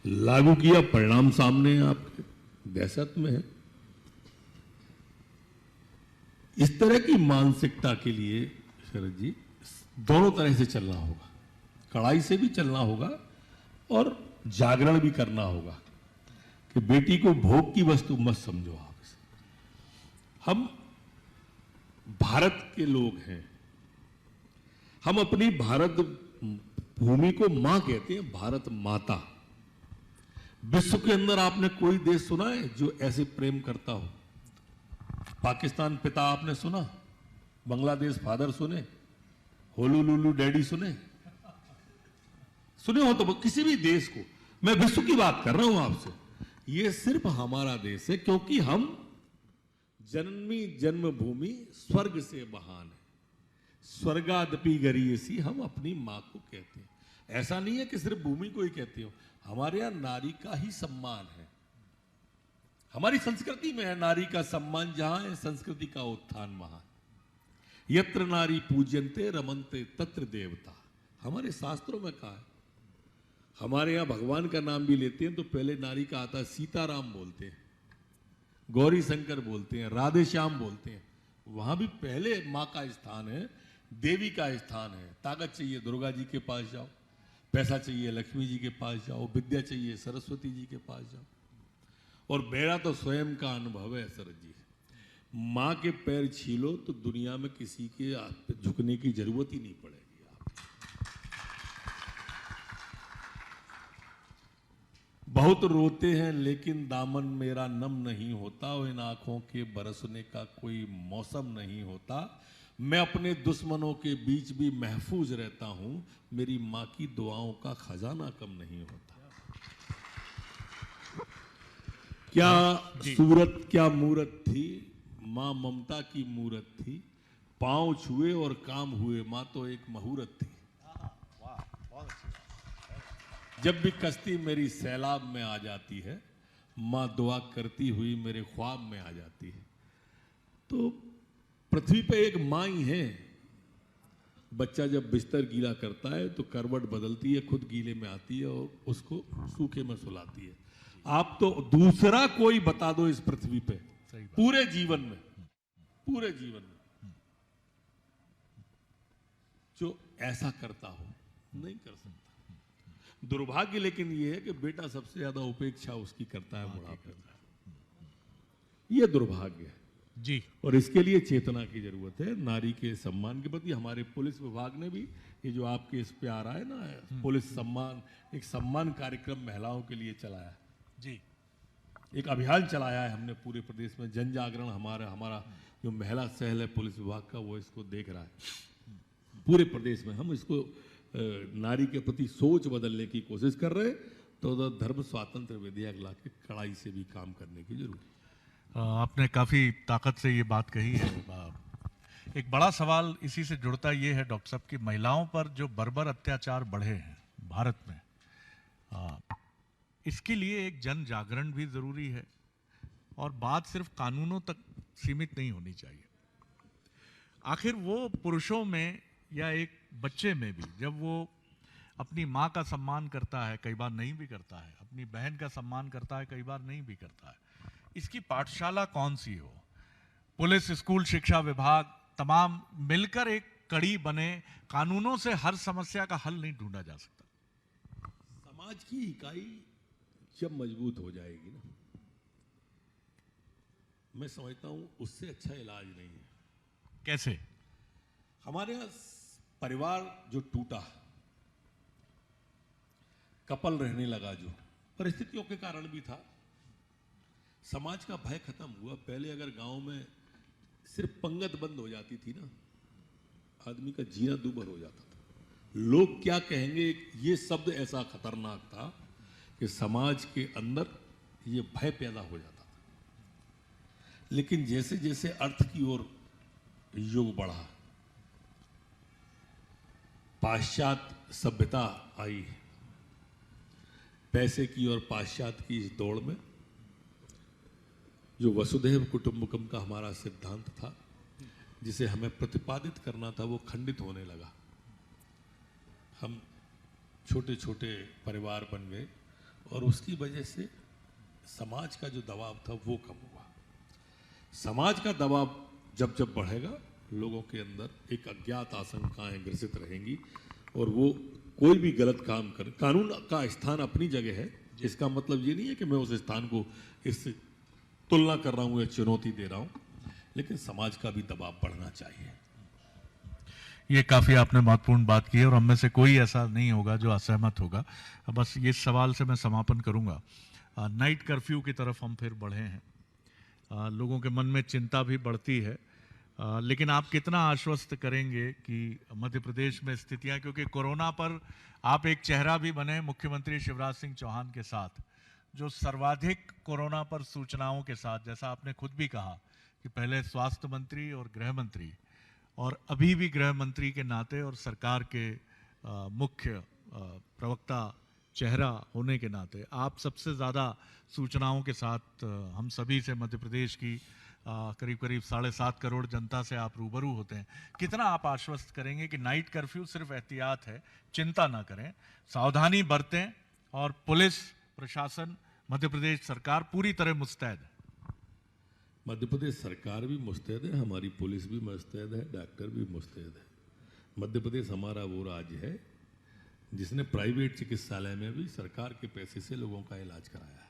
लागू किया, परिणाम सामने है आपके, दहशत में है। इस तरह की मानसिकता के लिए शरद जी दोनों तरह से चलना होगा, कड़ाई से भी चलना होगा और जागरण भी करना होगा कि बेटी को भोग की वस्तु मत समझो आप। हम भारत के लोग हैं, हम अपनी भारत भूमि को मां कहते हैं, भारत माता। विश्व के अंदर आपने कोई देश सुना है जो ऐसे प्रेम करता हो? पाकिस्तान पिता आपने सुना? बांग्लादेश फादर सुने? होलुलुलु डैडी सुने? सुने हो तो किसी भी देश को, मैं विश्व की बात कर रहा हूं आपसे। ये सिर्फ हमारा देश है क्योंकि हम जन्मी जन्मभूमि स्वर्ग से महान है, स्वर्गादपि गरीयसी, हम अपनी मां को कहते हैं। ऐसा नहीं है कि सिर्फ भूमि को ही कहते हो, हमारे यहां नारी का ही सम्मान है, हमारी संस्कृति में है नारी का सम्मान। जहां है संस्कृति का उत्थान वहां। यत्र नारी पूज्यन्ते रमन्ते तत्र देवता, हमारे शास्त्रों में कहा है। हमारे यहां भगवान का नाम भी लेते हैं तो पहले नारी का आता है, सीताराम बोलते हैं, गौरी शंकर बोलते हैं, राधे श्याम बोलते हैं। वहां भी पहले मां का स्थान है, देवी का स्थान है। ताकत चाहिए दुर्गा जी के पास जाओ, पैसा चाहिए लक्ष्मी जी के पास जाओ, विद्या चाहिए सरस्वती जी के पास जाओ। और मेरा तो स्वयं का अनुभव है शरद जी, मां के पैर छीलो तो दुनिया में किसी के झुकने की जरूरत ही नहीं पड़ेगी। बहुत रोते हैं लेकिन दामन मेरा नम नहीं होता, इन आंखों के बरसने का कोई मौसम नहीं होता। मैं अपने दुश्मनों के बीच भी महफूज रहता हूं, मेरी मां की दुआओं का खजाना कम नहीं होता। क्या सूरत, क्या मूरत थी, मां ममता की मूरत थी। पांव छुए और काम हुए, मां तो एक मुहूर्त थी। जब भी कश्ती मेरी सैलाब में आ जाती है, मां दुआ करती हुई मेरे ख्वाब में आ जाती है। तो पृथ्वी पे एक मां ही है। बच्चा जब बिस्तर गीला करता है तो करवट बदलती है, खुद गीले में आती है और उसको सूखे में सुलाती है। आप तो दूसरा कोई बता दो इस पृथ्वी पे पूरे जीवन में, पूरे जीवन में जो ऐसा करता हो, नहीं कर सकता। दुर्भाग्य लेकिन ये है कि बेटा सबसे ज्यादा उपेक्षा उसकी करता है बुढ़ापे में, ये दुर्भाग्य है जी। और इसके लिए चेतना की जरूरत है। नारी के सम्मान के प्रति हमारे पुलिस विभाग ने भी ये जो आपके इस पे आ रहा है ना, पुलिस सम्मान, एक सम्मान कार्यक्रम महिलाओं के लिए चलाया जी, एक अभियान चलाया है हमने पूरे प्रदेश में। जन जागरण हमारा जो महिला सेल है पुलिस विभाग का, वो इसको देख रहा है पूरे प्रदेश में। हम इसको नारी के प्रति सोच बदलने की कोशिश कर रहे हैं, तो धर्म स्वातंत्र विधेयक ला के कड़ाई से भी काम करने की जरूरत है। आपने काफ़ी ताकत से ये बात कही है। एक बड़ा सवाल इसी से जुड़ता ये है डॉक्टर साहब कि महिलाओं पर जो बर्बर अत्याचार बढ़े हैं भारत में, इसके लिए एक जन जागरण भी ज़रूरी है और बात सिर्फ कानूनों तक सीमित नहीं होनी चाहिए। आखिर वो पुरुषों में या एक बच्चे में भी जब वो अपनी माँ का सम्मान करता है, कई बार नहीं भी करता है, अपनी बहन का सम्मान करता है, कई बार नहीं भी करता है, इसकी पाठशाला कौन सी हो? पुलिस, स्कूल शिक्षा विभाग तमाम मिलकर एक कड़ी बने। कानूनों से हर समस्या का हल नहीं ढूंढा जा सकता। समाज की इकाई जब मजबूत हो जाएगी ना, मैं समझता हूं उससे अच्छा इलाज नहीं है। कैसे? हमारे यहाँ परिवार जो टूटा, कपल रहने लगा, जो परिस्थितियों के कारण भी था, समाज का भय खत्म हुआ। पहले अगर गांव में सिर्फ पंगत बंद हो जाती थी ना, आदमी का जीना दूभर हो जाता था। लोग क्या कहेंगे, ये शब्द ऐसा खतरनाक था कि समाज के अंदर ये भय पैदा हो जाता था। लेकिन जैसे जैसे अर्थ की ओर युग बढ़ा, पाश्चात्य सभ्यता आई, पैसे की और पाश्चात्य की इस दौड़ में जो वसुधैव कुटुंबकम का हमारा सिद्धांत था, जिसे हमें प्रतिपादित करना था, वो खंडित होने लगा। हम छोटे छोटे परिवार बन गए और उसकी वजह से समाज का जो दबाव था वो कम हुआ। समाज का दबाव जब जब बढ़ेगा, लोगों के अंदर एक अज्ञात आशंकाएं ग्रसित रहेंगी और वो कोई भी गलत काम कर, कानून का स्थान अपनी जगह है, इसका मतलब ये नहीं है कि मैं उस स्थान को इससे तुलना कर रहा हूं या चुनौती दे रहा हूं, लेकिन समाज का भी दबाव बढ़ना चाहिए। ये काफी आपने महत्वपूर्ण बात की है और हम में से कोई ऐसा नहीं होगा जो असहमत होगा। बस ये सवाल से मैं समापन करूंगा। नाइट कर्फ्यू की तरफ हम फिर बढ़े हैं। लोगों के मन में चिंता भी बढ़ती है, लेकिन आप कितना आश्वस्त करेंगे कि मध्य प्रदेश में स्थितियां, क्योंकि कोरोना पर आप एक चेहरा भी बने मुख्यमंत्री शिवराज सिंह चौहान के साथ, जो सर्वाधिक कोरोना पर सूचनाओं के साथ, जैसा आपने खुद भी कहा कि पहले स्वास्थ्य मंत्री और गृह मंत्री और अभी भी गृह मंत्री के नाते और सरकार के मुख्य प्रवक्ता चेहरा होने के नाते आप सबसे ज़्यादा सूचनाओं के साथ हम सभी से मध्य प्रदेश की करीब करीब 7.5 करोड़ जनता से आप रूबरू होते हैं। कितना आप आश्वस्त करेंगे कि नाइट कर्फ्यू सिर्फ एहतियात है, चिंता ना करें, सावधानी बरतें और पुलिस प्रशासन, मध्य प्रदेश सरकार पूरी तरह मुस्तैद है? मध्य प्रदेश सरकार भी मुस्तैद है, हमारी पुलिस भी मुस्तैद है, डॉक्टर भी मुस्तैद है। मध्य प्रदेश हमारा वो राज्य है जिसने प्राइवेट चिकित्सालय में भी सरकार के पैसे से लोगों का इलाज कराया है।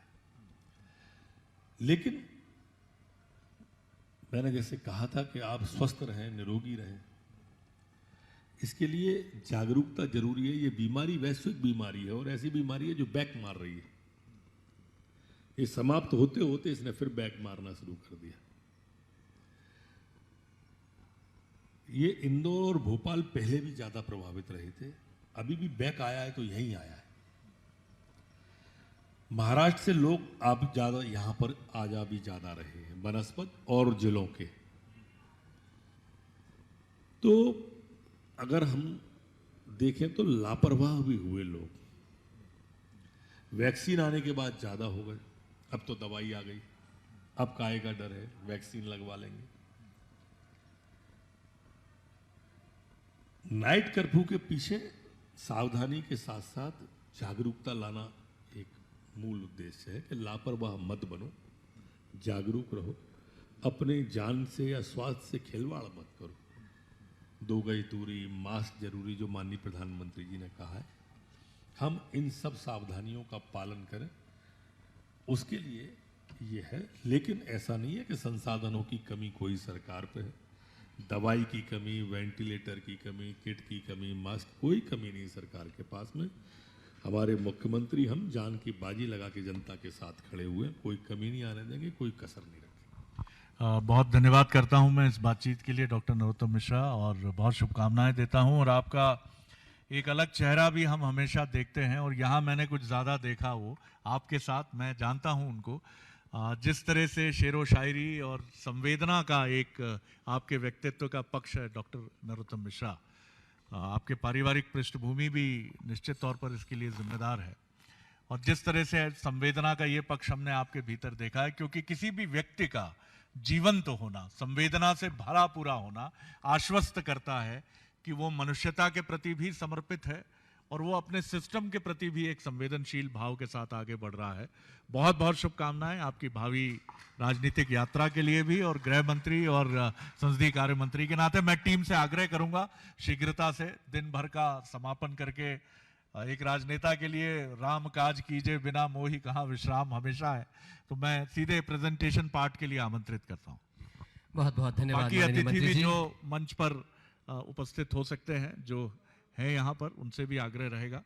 लेकिन मैंने जैसे कहा था कि आप स्वस्थ रहें, निरोगी रहें, इसके लिए जागरूकता जरूरी है। ये बीमारी वैश्विक बीमारी है और ऐसी बीमारी है जो बैक मार रही है। ये समाप्त होते होते इसने फिर बैक मारना शुरू कर दिया। ये इंदौर और भोपाल पहले भी ज्यादा प्रभावित रहे थे, अभी भी बैक आया है तो यहीं आया है। महाराष्ट्र से लोग अब ज्यादा यहां पर आजा भी ज्यादा रहे हैं, बनस्पत और जिलों के। तो अगर हम देखें तो लापरवाह भी हुए लोग। वैक्सीन आने के बाद ज्यादा हो गए, अब तो दवाई आ गई, अब काहे का डर है, वैक्सीन लगवा लेंगे। नाइट कर्फ्यू के पीछे सावधानी के साथ साथ जागरूकता लाना एक मूल उद्देश्य है कि लापरवाह मत बनो, जागरूक रहो, अपने जान से या स्वास्थ्य से खिलवाड़ मत करो। 2 गज दूरी, मास्क जरूरी, जो माननीय प्रधानमंत्री जी ने कहा है, हम इन सब सावधानियों का पालन करें, उसके लिए ये है। लेकिन ऐसा नहीं है कि संसाधनों की कमी कोई सरकार पे है। दवाई की कमी, वेंटिलेटर की कमी, किट की कमी, मास्क, कोई कमी नहीं सरकार के पास में। हमारे मुख्यमंत्री, हम जान की बाजी लगा के जनता के साथ खड़े हुए, कोई कमी नहीं आने देंगे, कोई कसर नहीं रखेंगे। बहुत धन्यवाद करता हूं मैं इस बातचीत के लिए डॉक्टर नरोत्तम मिश्रा, और बहुत शुभकामनाएं देता हूं। और आपका एक अलग चेहरा भी हम हमेशा देखते हैं और यहाँ मैंने कुछ ज़्यादा देखा, वो आपके साथ, मैं जानता हूँ उनको। जिस तरह से शेरो शायरी और संवेदना का एक आपके व्यक्तित्व का पक्ष है डॉक्टर नरोत्तम मिश्रा, आपके पारिवारिक पृष्ठभूमि भी निश्चित तौर पर इसके लिए जिम्मेदार है। और जिस तरह से संवेदना का ये पक्ष हमने आपके भीतर देखा है, क्योंकि किसी भी व्यक्ति का जीवंत होना, संवेदना से भरा पूरा होना आश्वस्त करता है कि वो मनुष्यता के प्रति भी समर्पित है और वो अपने सिस्टम के प्रति भी एक संवेदनशील भाव के साथ आगे बढ़ रहा है। बहुत बहुत शुभकामनाएं आपकी भावी राजनीतिक यात्रा के लिए भी। और गृह मंत्री और संसदीय कार्य मंत्री के नाते मैं टीम से आग्रह करूंगा शीघ्रता से दिन भर का समापन करके एक राजनेता के लिए राम काज कीजिए बिना मोहि कहाँ विश्राम हमेशा है। तो मैं सीधे प्रेजेंटेशन पार्ट के लिए आमंत्रित करता हूँ। बहुत बहुत धन्यवाद बाकी माननीय अतिथि मंत्री भी जी। जो मंच पर उपस्थित हो सकते हैं, जो हैं यहाँ पर, उनसे भी आग्रह रहेगा